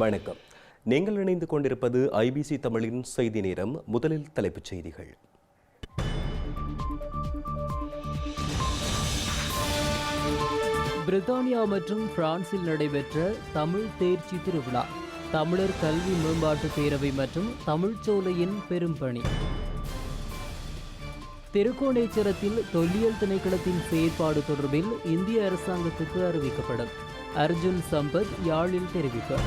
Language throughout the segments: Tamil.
வணக்கம். நீங்கள் இணைந்து கொண்டிருப்பது ஐபிசி தமிழின் செய்தி நேரம். முதலில் தலைப்புச் செய்திகள். பிரித்தானியா மற்றும் பிரான்சில் நடைபெற்ற தமிழ் தேர்ச்சி திருவிழா, தமிழர் கல்வி மேம்பாட்டு பேரவை மற்றும் தமிழ்ச்சோலையின் பெரும்பணி. திருக்கோணேச்சரத்தில் தொல்லியல் திணைக்களத்தின் செயற்பாடு தொடர்பில் இந்திய அரசாங்கத்துக்கு அறிவிக்கப்படும். அர்ஜுன் சம்பத் யாழில் தெரிவிப்பார்.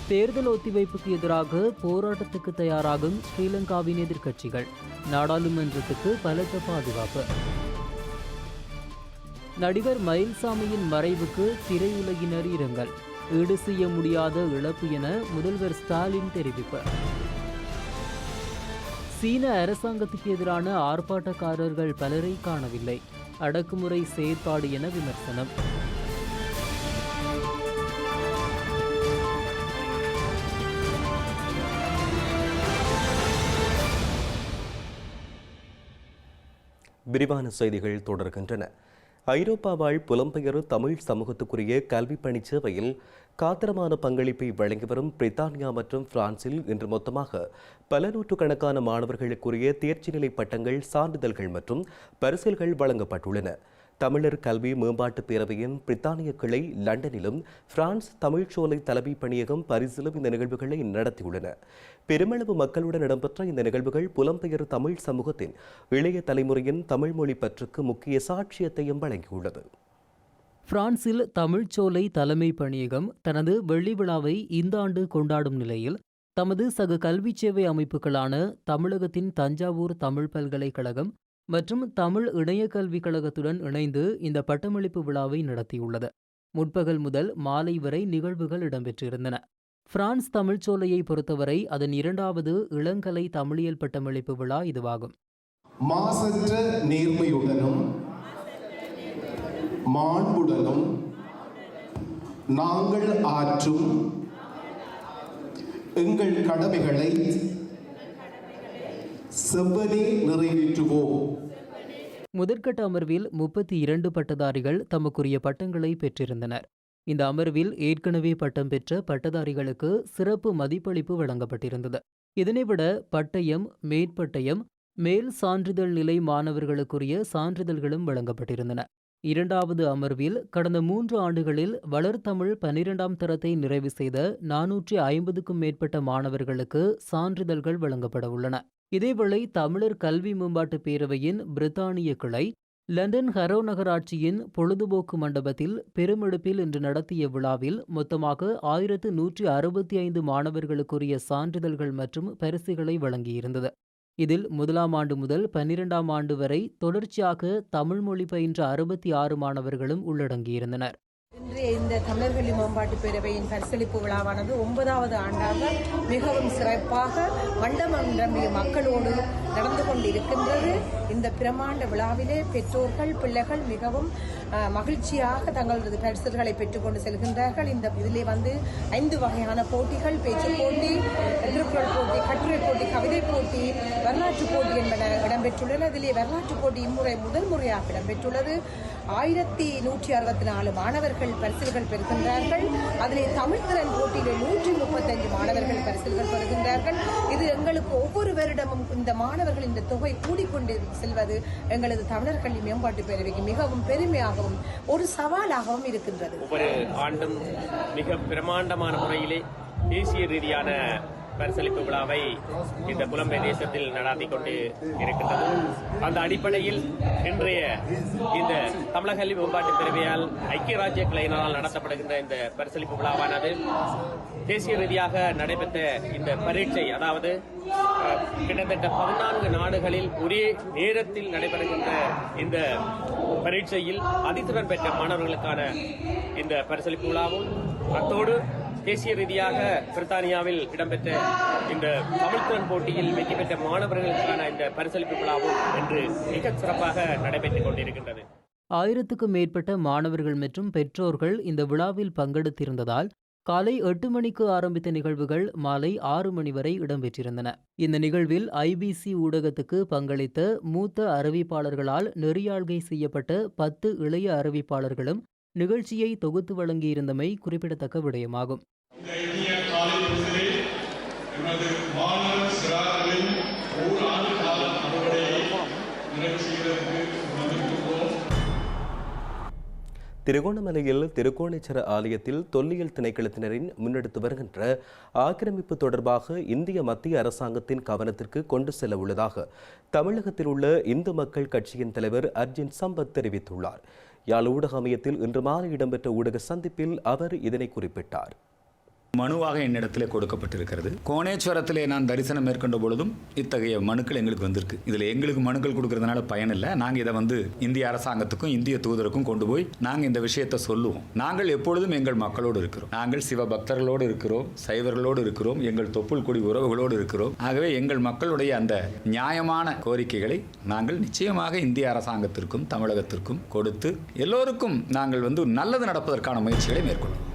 தேர்தல் ஒத்திவைப்புக்கு எதிராக போராட்டத்துக்கு தயாராகும் ஸ்ரீலங்காவின் எதிர்க்கட்சிகள், நாடாளுமன்றத்துக்கு பலத்த பாதுகாப்பு. நடிகர் மயில்சாமியின் மறைவுக்கு திரையுலகினர் இரங்கல், ஈடு செய்ய முடியாத இழப்பு என முதல்வர் ஸ்டாலின் தெரிவிப்பார். சீன அரசாங்கத்துக்கு எதிரான ஆர்ப்பாட்டக்காரர்கள் பலரை காணவில்லை, அடக்குமுறை செயற்பாடு என விமர்சனம். விரிவான செய்திகள் தொடர்கின்றன. ஐரோப்பா வாழ் புலம்பெயர் தமிழ் சமூகத்துக்குரிய கல்வி பணிச் சேவையில் காத்திரமான பங்களிப்பை வழங்கி வரும் பிரித்தானியா மற்றும் பிரான்சில் இன்று மொத்தமாக பல நூற்றுக்கணக்கான மாணவர்களுக்குரிய தேர்ச்சி நிலை பட்டங்கள், சான்றிதழ்கள் மற்றும் பரிசில்கள் வழங்கப்பட்டுள்ளன. தமிழர் கல்வி மேம்பாட்டு பேரவையின் பிரித்தானிய கிளை லண்டனிலும் பிரான்ஸ் தமிழ்ச்சோலை தலைமை பணியகம் பரிசிலும் இந்த நிகழ்வுகளை நடத்தியுள்ளன. பெருமளவு மக்களுடன் இடம்பெற்ற இந்த நிகழ்வுகள் புலம்பெயர் தமிழ் சமூகத்தின் இளைய தலைமுறையின் தமிழ் மொழி பற்றுக்கு முக்கிய சாட்சியத்தையும் வழங்கியுள்ளது. பிரான்சில் தமிழ்ச்சோலை தலைமை பணியகம் தனது வெள்ளி விழாவை இந்த ஆண்டு கொண்டாடும் நிலையில் தமது சக கல்வி சேவை அமைப்புகளான தமிழகத்தின் தஞ்சாவூர் தமிழ் பல்கலைக்கழகம் மற்றும் தமிழ் இணைய கல்விக் கழகத்துடன் இணைந்து இந்த பட்டமளிப்பு விழாவை நடத்தியுள்ளது. முற்பகல் முதல் மாலை வரை நிகழ்வுகள் இடம்பெற்றிருந்தன. பிரான்ஸ் தமிழ்ச்சோலையை பொறுத்தவரை அதன் இரண்டாவது இளங்கலை தமிழியல் பட்டமளிப்பு விழா இதுவாகும். மாசற்ற நேர்மையுடனும் மாண்புடனும் நாங்கள் ஆற்றும் எங்கள் கடமைகளை செவ்வனே நிறைவேற்றுவோம். முதற்கட்ட அமர்வில் 32 பட்டதாரிகள் தமக்குரிய பட்டங்களை பெற்றிருந்தனர். இந்த அமர்வில் ஏற்கனவே பட்டம் பெற்ற பட்டதாரிகளுக்கு சிறப்பு மதிப்பளிப்பு வழங்கப்பட்டிருந்தது. இதனைவிட பட்டயம், மேற்பட்டயம், மேல் சான்றிதழ் நிலை மாணவர்களுக்குரிய சான்றிதழ்களும் வழங்கப்பட்டிருந்தன. இரண்டாவது அமர்வில் கடந்த 3 ஆண்டுகளில் வளர்தமிழ் 12ஆம் தரத்தை நிறைவு செய்த 450க்கும் மேற்பட்ட மாணவர்களுக்கு சான்றிதழ்கள் வழங்கப்பட உள்ளன. இதேவேளை தமிழர் கல்வி மேம்பாட்டு பேரவையின் பிரித்தானிய கிளை லண்டன் ஹரோ நகராட்சியின் பொழுதுபோக்கு மண்டபத்தில் பெருமெடுப்பில் இன்று நடத்திய விழாவில் மொத்தமாக 1165 மாணவர்களுக்குரிய சான்றிதழ்கள் மற்றும் பரிசுகளை வழங்கியிருந்தது. இதில் 1ஆம் ஆண்டு முதல் 12ஆம் ஆண்டு வரை தொடர்ச்சியாக தமிழ் மொழி பயின்ற 66 மாணவர்களும் உள்ளடங்கியிருந்தனர். இன்றைய இந்த தமிழர் கல்வி மேம்பாட்டு பேரவையின் பரிசளிப்பு விழாவானது 9வது ஆண்டாக மிகவும் சிறப்பாக மண்டபம் நிரம்பிய மக்களோடு நடந்து கொண்டிருக்கின்றது. இந்த பிரமாண்ட விழாவிலே பெற்றோர்கள், பிள்ளைகள் மிகவும் மகிழ்ச்சியாக தங்களது பரிசுகளை பெற்றுக்கொண்டு செல்கின்றார்கள். இந்த இதிலே 5 வகையான போட்டிகள், பேச்சு போட்டி, திருக்குறள் போட்டி, கட்டுரை போட்டி, கவிதை போட்டி, வரலாற்று போட்டி என்பன இடம்பெற்றுள்ளன. இதிலே வரலாற்று போட்டி இம்முறை முதல் முறையாக இடம்பெற்றுள்ளது. 1164 மாணவர்கள் பரிசுகள் பெறுகின்றார்கள். அதிலே தமிழ் திறன் போட்டியில் 135 மாணவர்கள் பரிசுகள் பெறுகின்றார்கள். இது எங்களுக்கு ஒவ்வொரு வருடமும் இந்த மாணவர்கள் இந்த தொகை கூடிக்கொண்டு செல்வது எங்களது தமிழர் கல்வி மேம்பாட்டு பேரவைக்கு மிகவும் பெருமையாகவும் ஒரு சவாலாகவும் இருக்கின்றது. ஒவ்வொரு ஆண்டும் மிக பிரமாண்டமான முறையிலே தேசிய ரீதியான பரிசளிப்பு விழாவை இந்த புலம்பெயர் தேசத்தில் நடாத்தி கொண்டு இருக்கின்றது. அந்த அடிப்படையில் இன்றைய இந்த தமிழக கல்வி மேம்பாட்டு பேரவையால் ஐக்கிய ராஜ்ய கிளையினால் நடத்தப்படுகின்ற இந்த பரிசளிப்பு விழாவானது தேசிய ரீதியாக நடைபெற்ற இந்த பரீட்சை, அதாவது கிட்டத்தட்ட 14 நாடுகளில் ஒரே நேரத்தில் நடைபெறுகின்ற இந்த பரீட்சையில் அதிதிறன் பெற்ற மாணவர்களுக்கான இந்த பரிசளிப்பு விழாவும், அத்தோடு தேசிய ரீதியாக பிரித்தானியாவில் இடம்பெற்ற இந்த தமிழ்திறன் போட்டியில் வெற்றி பெற்ற மாணவர்களுக்கான இந்த பரிசளிப்பு விழாவும் இன்று மிக சிறப்பாக நடைபெற்றுக் கொண்டிருக்கின்றது. 1000க்கும் மேற்பட்ட மாணவர்கள் மற்றும் பெற்றோர்கள் இந்த விழாவில் பங்கெடுத்திருந்ததால் காலை 8 மணிக்கு ஆரம்பித்த நிகழ்வுகள் மாலை 6 மணி வரை இடம்பெற்றிருந்தன. இந்த நிகழ்வில் ஐபிசி ஊடகத்துக்கு பங்களித்த மூத்த அறிவிப்பாளர்களால் நெறியாள்கை செய்யப்பட்ட 10 இளைய அறிவிப்பாளர்களும் நிகழ்ச்சியை தொகுத்து வழங்கியிருந்தமை குறிப்பிடத்தக்க விடயமாகும். இந்த இனிய காலை பொழுதிலே எமது மாணவர் சிறார்களின் ஓராண்டு கால அறுவடையை நிறைவு செய்வதற்கு வந்திருக்கின்றோம். திருகோணமலையில் திருக்கோணேஸ்வர ஆலயத்தில் தொல்லியல் திணைக்களத்தினரின் முன்னெடுத்து வருகின்ற ஆக்கிரமிப்பு தொடர்பாக இந்திய மத்திய அரசாங்கத்தின் கவனத்திற்கு கொண்டு செல்ல உள்ளதாக தமிழகத்தில் உள்ள இந்து மக்கள் கட்சியின் தலைவர் அர்ஜுன் சம்பத் தெரிவித்துள்ளார். யாழ் ஊடக அமையத்தில் இன்று மாலை இடம்பெற்ற ஊடக சந்திப்பில் அவர் இதனை குறிப்பிட்டார். மனுவாக என்னிடத்திலே கொடுக்கப்பட்டிருக்கிறது. கோணேஸ்வரத்திலே நான் தரிசனம் மேற்கொண்ட பொழுதும் இத்தகைய மனுக்கள் எங்களுக்கு வந்திருக்கு. இதில் எங்களுக்கு மனுக்கள் கொடுக்கறதுனால பயன் இல்லை. நாங்கள் இதை இந்திய அரசாங்கத்துக்கும் இந்திய தூதருக்கும் கொண்டு போய் நாங்கள் இந்த விஷயத்தை சொல்லுவோம். நாங்கள் எப்பொழுதும் எங்கள் மக்களோடு இருக்கிறோம். நாங்கள் சிவ பக்தர்களோடு இருக்கிறோம், சைவர்களோடு இருக்கிறோம், எங்கள் தொப்புள் கொடி உறவுகளோடு இருக்கிறோம். ஆகவே எங்கள் மக்களுடைய அந்த நியாயமான கோரிக்கைகளை நாங்கள் நிச்சயமாக இந்திய அரசாங்கத்திற்கும் தமிழகத்திற்கும் கொடுத்து எல்லோருக்கும் நாங்கள் நல்லது நடப்பதற்கான முயற்சிகளை மேற்கொள்வோம்.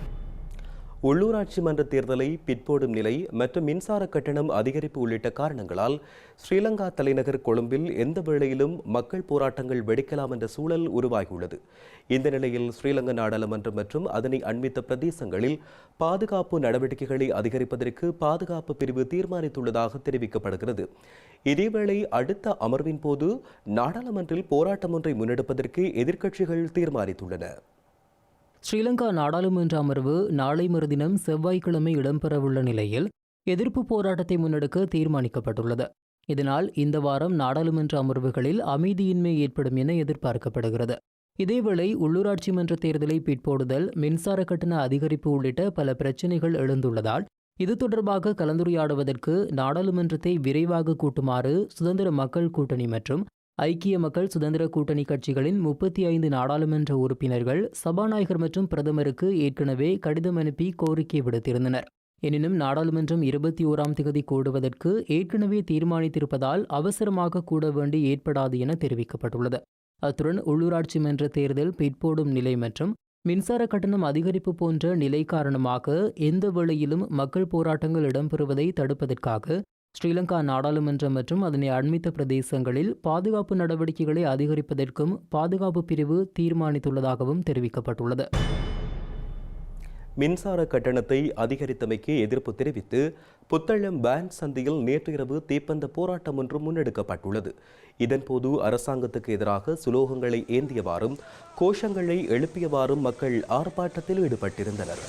உள்ளூராட்சி மன்ற தேர்தலை பிற்போடும் நிலை மற்றும் மின்சார கட்டணம் அதிகரிப்பு உள்ளிட்ட காரணங்களால் ஸ்ரீலங்கா தலைநகர் கொழும்பில் எந்த வேளையிலும் மக்கள் போராட்டங்கள் வெடிக்கலாம் என்ற சூழல் உருவாகியுள்ளது. இந்த நிலையில் ஸ்ரீலங்கா நாடாளுமன்றம் மற்றும் அதனை அண்மித்த பிரதேசங்களில் பாதுகாப்பு நடவடிக்கைகளை அதிகரிப்பதற்கு பாதுகாப்பு பிரிவு தீர்மானித்துள்ளதாக தெரிவிக்கப்படுகிறது. இதேவேளை அடுத்த அமர்வின் போது நாடாளுமன்றில் போராட்டம் ஒன்றை முன்னெடுப்பதற்கு எதிர்க்கட்சிகள் தீர்மானித்துள்ளன. ஸ்ரீலங்கா நாடாளுமன்ற அமர்வு நாளை மறுதினம் செவ்வாய்க்கிழமை இடம்பெறவுள்ள நிலையில் எதிர்ப்பு போராட்டத்தை முன்னெடுக்க தீர்மானிக்கப்பட்டுள்ளது. இதனால் இந்த வாரம் நாடாளுமன்ற அமர்வுகளில் அமைதியின்மை ஏற்படும் என எதிர்பார்க்கப்படுகிறது. இதேவேளை உள்ளூராட்சி மன்ற தேர்தலை பிற்போடுதல், மின்சார கட்டண அதிகரிப்பு உள்ளிட்ட பல பிரச்சினைகள் எழுந்துள்ளதால் இது தொடர்பாக கலந்துரையாடுவதற்கு நாடாளுமன்றத்தை விரைவாக கூட்டுமாறு சுதந்திர மக்கள் கூட்டணி மற்றும் ஐக்கிய மக்கள் சுதந்திர கூட்டணி கட்சிகளின் 35 நாடாளுமன்ற உறுப்பினர்கள் சபாநாயகர் மற்றும் பிரதமருக்கு ஏற்கனவே கடிதம் அனுப்பி கோரிக்கை விடுத்திருந்தனர். எனினும் நாடாளுமன்றம் 21ஆம் தேதி கூடுவதற்கு ஏற்கனவே தீர்மானித்திருப்பதால் அவசரமாக கூட வேண்டி ஏற்படாது என தெரிவிக்கப்பட்டுள்ளது. அத்துடன் உள்ளூராட்சி மன்ற தேர்தல் பிற்போடும் நிலை மற்றும் மின்சார கட்டணம் அதிகரிப்பு போன்ற நிலை காரணமாக எந்த வேளையிலும் மக்கள் போராட்டங்கள் இடம்பெறுவதை தடுப்பதற்காக ஸ்ரீலங்கா நாடாளுமன்றம் மற்றும் அதனை அண்மித்த பிரதேசங்களில் பாதுகாப்பு நடவடிக்கைகளை அதிகரிப்பதற்கும் பாதுகாப்பு பிரிவு தீர்மானித்துள்ளதாகவும் தெரிவிக்கப்பட்டுள்ளது. மின்சார கட்டணத்தை அதிகரித்தமைக்கு எதிர்ப்பு தெரிவித்து புத்தளம் பேண்ட் சந்தியில் நேற்று இரவு தீப்பந்த போராட்டம் ஒன்று முன்னெடுக்கப்பட்டுள்ளது. இதன்போது அரசாங்கத்துக்கு எதிராக சுலோகங்களை ஏந்தியவாறும் கோஷங்களை எழுப்பியவாறும் மக்கள் ஆர்ப்பாட்டத்தில் ஈடுபட்டிருந்தனர்.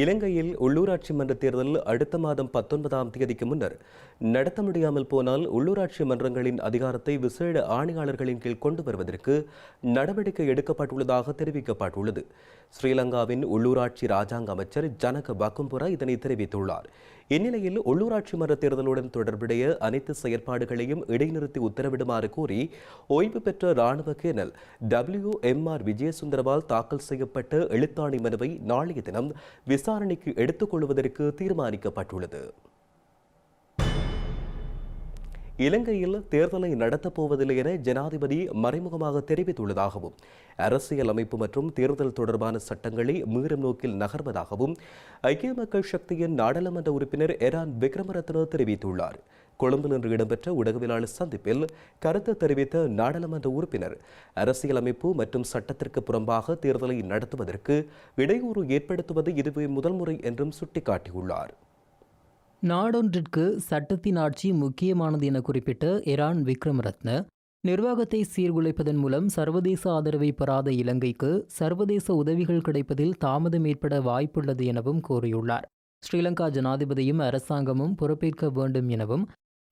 இலங்கையில் உள்ளூராட்சி மன்ற தேர்தல் அடுத்த மாதம் 19ஆம் தேதிக்கு முன்னர் நடத்த முடியாமல் போனால் உள்ளூராட்சி மன்றங்களின் அதிகாரத்தை விசேட ஆணையாளர்களின் கீழ் கொண்டு வருவதற்கு நடவடிக்கை எடுக்கப்பட்டுள்ளதாக தெரிவிக்கப்பட்டுள்ளது. ஸ்ரீலங்காவின் உள்ளூராட்சி ராஜாங்க அமைச்சர் ஜனக பக்கும்புரா இதனை தெரிவித்துள்ளார். இந்நிலையில் உள்ளூராட்சி மன்ற தேர்தலுடன் தொடர்புடைய அனைத்து செயற்பாடுகளையும் இடைநிறுத்தி உத்தரவிடுமாறு கோரி ஓய்வு பெற்ற இராணுவ கேர்னல் WMR விஜயசுந்தரவால் தாக்கல் செய்யப்பட்ட எழுத்தாணை மனுவை நாளைய தினம் விசாரணைக்கு எடுத்துக் கொள்வதற்கு தீர்மானிக்கப்பட்டுள்ளது. இலங்கையில் தேர்தலை நடத்தப் போவதில்லை என ஜனாதிபதி மறைமுகமாக தெரிவித்துள்ளதாகவும் அரசியல் அமைப்பு மற்றும் தேர்தல் தொடர்பான சட்டங்களை மீறும் நோக்கில் நகர்வதாகவும் ஐக்கிய மக்கள் சக்தியின் நாடாளுமன்ற உறுப்பினர் எரான் விக்ரமரத்ன தெரிவித்துள்ளார். கொழும்பில் இன்று இடம்பெற்ற ஊடகவியலாளர் சந்திப்பில் கருத்து தெரிவித்த நாடாளுமன்ற உறுப்பினர் அரசியலமைப்பு மற்றும் சட்டத்திற்கு புறம்பாக தேர்தலை நடத்துவதற்கு இடையூறு ஏற்படுத்துவது இதுவே முதல் முறை என்றும் சுட்டிக்காட்டியுள்ளார். நாடொன்றிற்கு சட்டத்தின் ஆட்சி முக்கியமானது என குறிப்பிட்ட எரான் விக்ரமரத்ன நிர்வாகத்தை சீர்குலைப்பதன் மூலம் சர்வதேச ஆதரவை பெறாத இலங்கைக்கு சர்வதேச உதவிகள் கிடைப்பதில் தாமதம் ஏற்பட வாய்ப்புள்ளது எனவும் கூறியுள்ளார். ஸ்ரீலங்கா ஜனாதிபதியும் அரசாங்கமும் பொறுப்பேற்க வேண்டும் எனவும்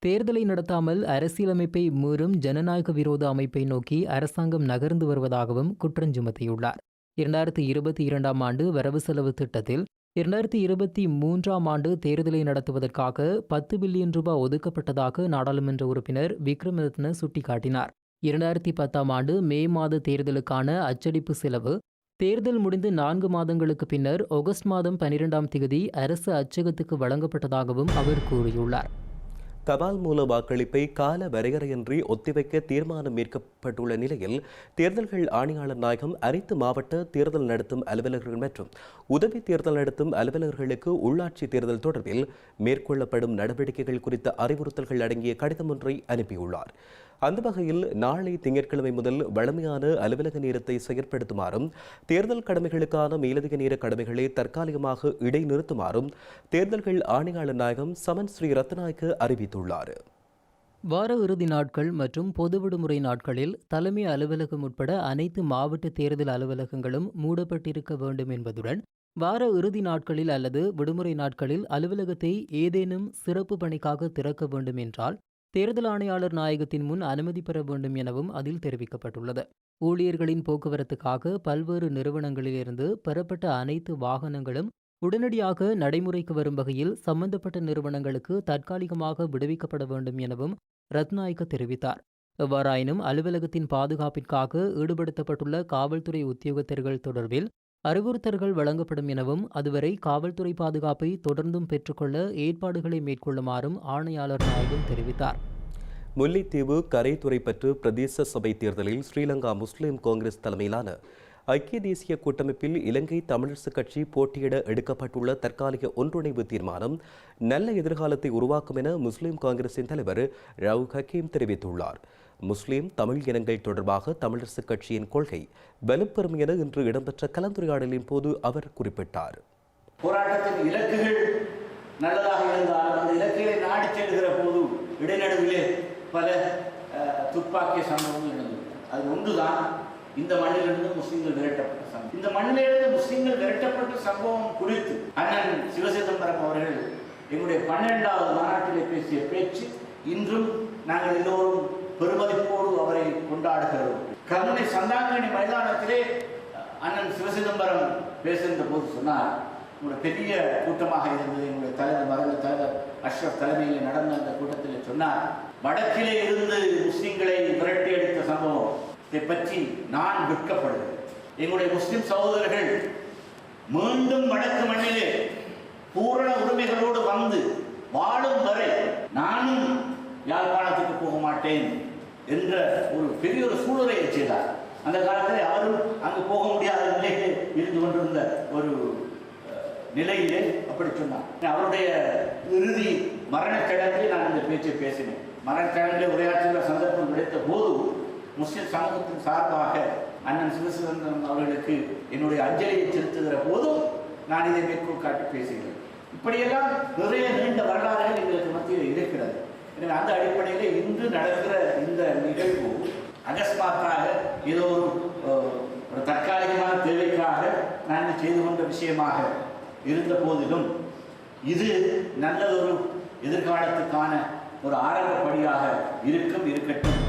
தேர்தலை நடத்தாமல் அரசியலமைப்பை மீறும் ஜனநாயக விரோத அமைப்பை நோக்கி அரசாங்கம் நகர்ந்து வருவதாகவும் குற்றஞ்சுமத்தியுள்ளார். 2022ஆம் ஆண்டு வரவு செலவு திட்டத்தில் 2023ஆம் ஆண்டு தேர்தலை நடத்துவதற்காக 10 பில்லியன் ரூபாய் ஒதுக்கப்பட்டதாக நாடாளுமன்ற உறுப்பினர் விக்ரமரத்ன சுட்டிக்காட்டினார். 2010ஆம் ஆண்டு மே மாத தேர்தலுக்கான அச்சடிப்பு செலவு தேர்தல் முடிந்து 4 மாதங்களுக்கு பின்னர் ஆகஸ்ட் மாதம் 12ஆம் தேதி அரசு அச்சகத்துக்கு வழங்கப்பட்டதாகவும் அவர் கூறியுள்ளார். தபால் மூல வாக்களிப்பை கால வரையறையின்றி ஒத்திவைக்க தீர்மானம் மேற்கப்பட்டுள்ள நிலையில் தேர்தல்கள் ஆணையாளர் நாயகம் அனைத்து மாவட்ட தேர்தல் நடத்தும் அலுவலர்கள் மற்றும் உதவி தேர்தல் நடத்தும் அலுவலர்களுக்கு உள்ளாட்சி தேர்தல் தொடர்பில் மேற்கொள்ளப்படும் நடவடிக்கைகள் குறித்த அறிவுறுத்தல்கள் அடங்கிய கடிதம் ஒன்றை அனுப்பியுள்ளார். அந்த வகையில் நாளை திங்கட்கிழமை முதல் வழமையான அலுவலக நேரத்தை செயற்படுத்துமாறும் தேர்தல் கடமைகளுக்கான மேலதிக நேர கடமைகளை தற்காலிகமாக இடைநிறுத்துமாறும் தேர்தல்கள் ஆணையாளர் நாயகம் சமன் ஸ்ரீ ரத்நாயக்க அறிவித்துள்ளார். வார இறுதி நாட்கள் மற்றும் பொது விடுமுறை நாட்களில் தலைமை அலுவலகம் உட்பட அனைத்து மாவட்ட தேர்தல் அலுவலகங்களும் மூடப்பட்டிருக்க வேண்டும் என்பதுடன் வார இறுதி நாட்களில் அல்லது விடுமுறை நாட்களில் அலுவலகத்தை ஏதேனும் சிறப்பு பணிக்காக திறக்க வேண்டும் என்றால் தேர்தல் ஆணையாளர் நாயகத்தின் முன் அனுமதி பெற வேண்டும் எனவும் அதில் தெரிவிக்கப்பட்டுள்ளது. ஊழியர்களின் போக்குவரத்துக்காக பல்வேறு நிறுவனங்களிலிருந்து பெறப்பட்ட அனைத்து வாகனங்களும் உடனடியாக நடைமுறைக்கு வரும் வகையில் சம்பந்தப்பட்ட நிறுவனங்களுக்கு தற்காலிகமாக விடுவிக்கப்பட வேண்டும் எனவும் ரத்நாயக்க தெரிவித்தார். எவ்வாறாயினும் அலுவலகத்தின் பாதுகாப்பிற்காக ஈடுபடுத்தப்பட்டுள்ள காவல்துறை உத்தியோகத்தர்கள் தொடர்பில் அறிவுறுத்தல்கள் வழங்கப்படும் எனவும் அதுவரை காவல்துறை பாதுகாப்பை தொடர்ந்தும் பெற்றுக்கொள்ள ஏற்பாடுகளை மேற்கொள்ளுமாறும் ஆணையாளர் நாயகம் தெரிவித்தார். முல்லைத்தீவு கரைத்துறைப்பற்று பிரதேச சபை தேர்தலில் ஸ்ரீலங்கா முஸ்லிம் காங்கிரஸ் தலைமையிலான ஐக்கிய தேசிய கூட்டமைப்பில் இலங்கை தமிழரசுக் கட்சி போட்டியிட எடுக்கப்பட்டுள்ள தற்காலிக ஒன்றிணைவு தீர்மானம் நல்ல எதிர்காலத்தை உருவாக்கும் என முஸ்லிம் காங்கிரசின் தலைவர் ரவுப் ஹக்கீம் தெரிவித்துள்ளார். முஸ்லிம் தமிழ் இனங்கள் தொடர்பாக தமிழரசுக் கட்சியின் கொள்கை வலுப்பெறும் என இன்று இடம்பெற்ற கலந்துரையாடலின் போது அவர் குறிப்பிட்டார். போராட்டத்தின் இலக்குகள் நல்லதாக இருந்தால் அந்த இலக்குகளை நாடி செல்கிற போது இடைநடுவிலே பல துப்பாக்கிய சம்பவங்கள் நடந்தது. அது ஒன்றுதான் இந்த மண்ணிலிருந்து முஸ்லிம்கள் விரட்டப்பட்ட சம்பவம். இந்த மண்ணிலிருந்து முஸ்லிம்கள் விரட்டப்பட்ட சம்பவம் குறித்து அண்ணன் சிவசிதம்பரம் அவர்கள் எங்களுடைய 12வது மாநாட்டிலே பேசிய பேச்சு இன்றும் நாங்கள் எல்லோரும் பெருமதிப்போடு அவரை கொண்டாடுகிறோம். கருணை சந்தாங்கனி மைதானத்திலே அண்ணன் சிவசிதம்பரம் பேசுகின்ற போது சொன்னார், உங்களுடைய பெரிய கூட்டமாக இருந்தது, எங்களுடைய தலைவர் மறைந்த தலைவர் அஷ்ரப் தலைமையில் நடந்த அந்த கூட்டத்தில் சொன்னார், வடக்கிலே இருந்து முஸ்லிம்களை விரட்டி எடுத்த சம்பவத்தை பற்றி நான் வெட்கப்படுகிறேன். எங்களுடைய முஸ்லிம் சகோதரர்கள் மீண்டும் வடக்கு மண்ணிலே பூரண உரிமைகளோடு வந்து வாழும் வரை நானும் யாழ்ப்பாணத்துக்கு போக மாட்டேன் என்ற ஒரு பெரிய ஒரு சூழலை செய்தார். அந்த காலத்தில் அவரும் அங்கு போக முடியாத நிலையிலே இருந்து கொண்டிருந்த ஒரு நிலையிலே அப்படி சொன்னார். அவருடைய இறுதி மரணச்சடங்கில் நான் இந்த பேச்சை பேசினேன். மரணச்சடங்கிலே உரையாற்றுகிற சந்தர்ப்பம் கிடைத்த போது முஸ்லிம் சமூகத்தின் சார்பாக அண்ணன் சிவசிதம்பரம் அவர்களுக்கு என்னுடைய அஞ்சலியை செலுத்துகிற போதும் நான் இதை மேற்கோள் காட்டி பேசுகிறேன். இப்படியெல்லாம் நிறைய நீண்ட வரலாறுகள் எங்களுக்கு மத்தியில் இருக்கிறது. எனவே அந்த அடிப்படையில் இன்று நடக்கிற இந்த நிகழ்வு அகஸ்மாத்தாக ஏதோ ஒரு தற்காலிகமான தேவைக்காக நான் செய்து கொண்ட விஷயமாக இருந்த போதிலும் இது நல்லதொரு எதிர்காலத்துக்கான ஒரு ஆரம்பப்படியாக இருக்கட்டும்.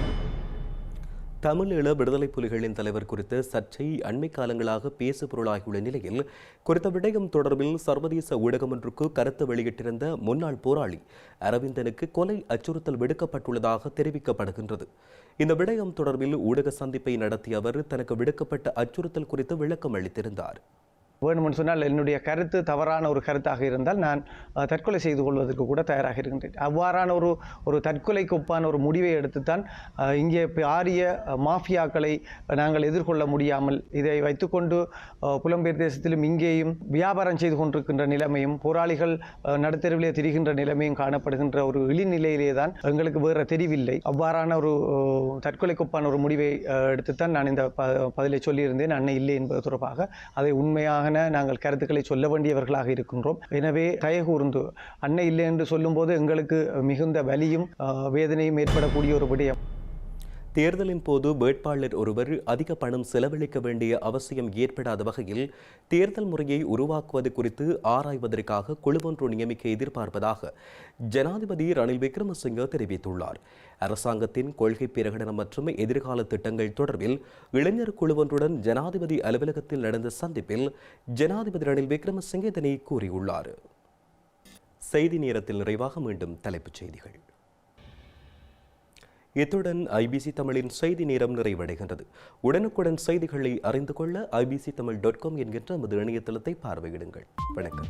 தமிழீழ விடுதலை புலிகளின் தலைவர் குறித்த சர்ச்சை அண்மை காலங்களாக பேசு பொருளாகியுள்ள நிலையில் குறித்த விடயம் தொடர்பில் சர்வதேச ஊடகம் ஒன்றுக்கு கருத்து வெளியிட்டிருந்த முன்னாள் போராளி அரவிந்தனுக்கு கொலை அச்சுறுத்தல் விடுக்கப்பட்டுள்ளதாக தெரிவிக்கப்படுகின்றது. இந்த விடயம் தொடர்பில் ஊடக சந்திப்பை நடத்திய அவர் தனக்கு விடுக்கப்பட்ட அச்சுறுத்தல் குறித்து விளக்கம் அளித்திருந்தார். வேணுமென்று சொன்னால் என்னுடைய கருத்து தவறான ஒரு கருத்தாக இருந்தால் நான் தற்கொலை செய்து கொள்வதற்கு கூட தயாராக இருக்கின்றேன். அவ்வாறான ஒரு தற்கொலைக்கு ஒப்பான ஒரு முடிவை எடுத்துத்தான் இங்கே ஆரிய மாஃபியாக்களை நாங்கள் எதிர்கொள்ள முடியாமல் இதை வைத்துக்கொண்டு புலம்பெயர் தேசத்திலும் இங்கேயும் வியாபாரம் செய்து கொண்டிருக்கின்ற நிலைமையும் போராளிகள் நடுத்தருவிலே திரிகின்ற நிலைமையும் காணப்படுகின்ற ஒரு இழிநிலையிலே தான் எங்களுக்கு வேறு தெரிவில்லை. அவ்வாறான ஒரு தற்கொலைக்கு ஒப்பான ஒரு முடிவை எடுத்துத்தான் நான் இந்த பதிலை சொல்லியிருந்தேன். அன்னை இல்லை என்பது தொடர்பாக அதை உண்மையாக நாங்கள் கருத்துக்களை சொல்ல வேண்டியவர்களாக இருக்கின்றோம். எனவே தயகூர்ந்து அன்னை இல்லை என்று சொல்லும்போது எங்களுக்கு மிகுந்த வலியும் வேதனையும் ஏற்படக்கூடிய ஒரு விடயம். தேர்தலின் போது வேட்பாளர் ஒருவர் அதிக பணம் செலவழிக்க வேண்டிய அவசியம் ஏற்படாத வகையில் தேர்தல் முறையை உருவாக்குவது குறித்து ஆராய்வதற்காக குழுவொன்று நியமிக்க எதிர்பார்ப்பதாக ஜனாதிபதி ரணில் விக்ரமசிங்க தெரிவித்துள்ளார். அரசாங்கத்தின் கொள்கை பிரகடனம் மற்றும் எதிர்கால திட்டங்கள் தொடர்பில் இளைஞர் குழுவொன்றுடன் ஜனாதிபதி அலுவலகத்தில் நடந்த சந்திப்பில் ஜனாதிபதி ரணில் விக்ரமசிங்க இதனை கூறியுள்ளார். செய்தி நேரத்தில் நிறைவாக மீண்டும் தலைப்புச் செய்திகள். இத்துடன் ஐபிசி தமிழின் செய்தி நேரம் நிறைவடைகின்றது. உடனுக்குடன் செய்திகளை அறிந்து கொள்ள ibctamil.com என்கின்ற நமது இணையதளத்தை பார்வையிடுங்கள். வணக்கம்.